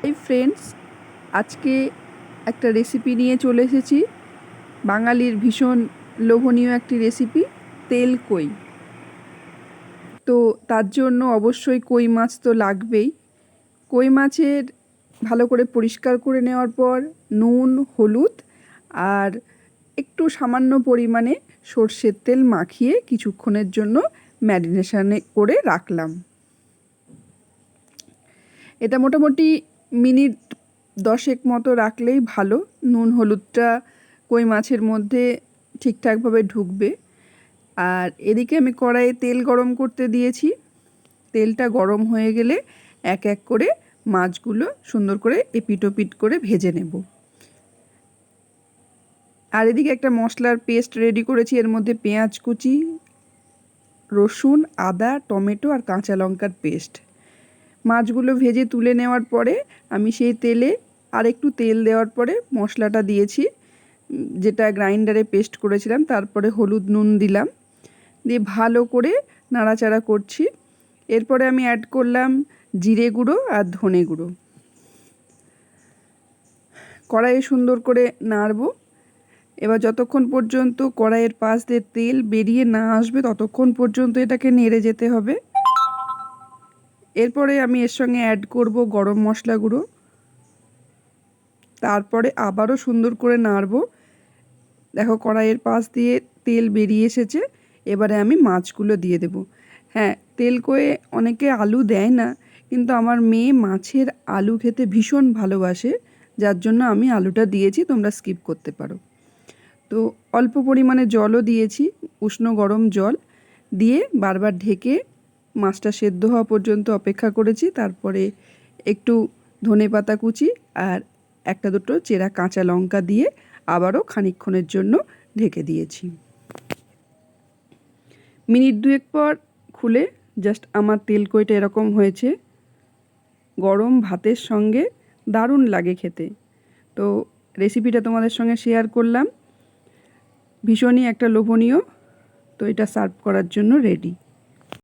Hi friends, আজকে একটা recipe নিয়ে চলে এসেছি। বাঙালির ভীষণ লোভনীয় একটি রেসিপি, তেল কই। তো তার জন্য অবশ্যই কই মাছ তো লাগবেই। কই মাছের ভালো করে পরিষ্কার করে নেওয়ার পর নুন, হলুদ আর একটু সামান্য পরিমাণে সর্ষের তেল মাখিয়ে কিছুক্ষণের জন্য ম্যারিনেশনে করে রাখলাম। এটা মোটামুটি মিনিট 10 মতো রাখলেই ভালো। নুন হলুদটা কই মাছের মধ্যে ঠিকঠাকভাবে ঢুকবে। আর এদিকে আমি কড়াইয়ে তেল গরম করতে দিয়েছি। তেলটা গরম হয়ে গেলে এক এক করে মাছগুলো সুন্দর করে এপিট ওপিট করে ভেজে নেব। আর এদিকে একটা মশলার পেস্ট রেডি করেছি। এর মধ্যে পেঁয়াজ কুচি, রসুন, আদা, টমেটো আর কাঁচা লঙ্কার পেস্ট। মাছগুলো ভেজে তুলে নেওয়ার পরে আমি সেই তেলে আর একটু তেল দেওয়ার পরে মশলাটা দিয়েছি, যেটা গ্রাইন্ডারে পেস্ট করেছিলাম। তারপরে হলুদ নুন দিলাম, দিয়ে ভালো করে নাড়াচাড়া করছি। এরপরে আমি অ্যাড করলাম জিরে গুঁড়ো আর ধনে গুঁড়ো। কড়াইয়ে সুন্দর করে নাড়বো। এবার যতক্ষণ পর্যন্ত কড়াইয়ের পাশ দিয়ে তেল বেরিয়ে না আসবে ততক্ষণ পর্যন্ত এটাকে নেড়ে যেতে হবে। এরপরে আমি এর সঙ্গে অ্যাড করব গরম মশলা গুঁড়ো। তারপরে আবারও সুন্দর করে নাড়ব। দেখো কড়াইয়ের পাশ দিয়ে তেল বেরিয়ে এসেছে। এবারে আমি মাছগুলো দিয়ে দেব। হ্যাঁ, তেল কয়ে অনেকে আলু দেয় না, কিন্তু আমার মেয়ে মাছের আলু খেতে ভীষণ ভালোবাসে, যার জন্য আমি আলুটা দিয়েছি। তোমরা স্কিপ করতে পারো। তো অল্প পরিমাণে জলও দিয়েছি, উষ্ণ গরম জল দিয়ে বারবার ঢেকে মাছটা সেদ্ধ হওয়া পর্যন্ত অপেক্ষা করেছি। তারপরে একটু ধনেপাতা কুচি আর একটা দুটো চেরা কাঁচা লঙ্কা দিয়ে আবারও খানিকক্ষণের জন্য ঢেকে দিয়েছি। মিনিট 2 পর খুলে জাস্ট আমার তেল কইটা এরকম হয়েছে। গরম ভাতের সঙ্গে দারুণ লাগে খেতে। তো রেসিপিটা তোমাদের সঙ্গে শেয়ার করলাম। ভীষণই একটা লোভনীয়। তো এটা সার্ভ করার জন্য রেডি।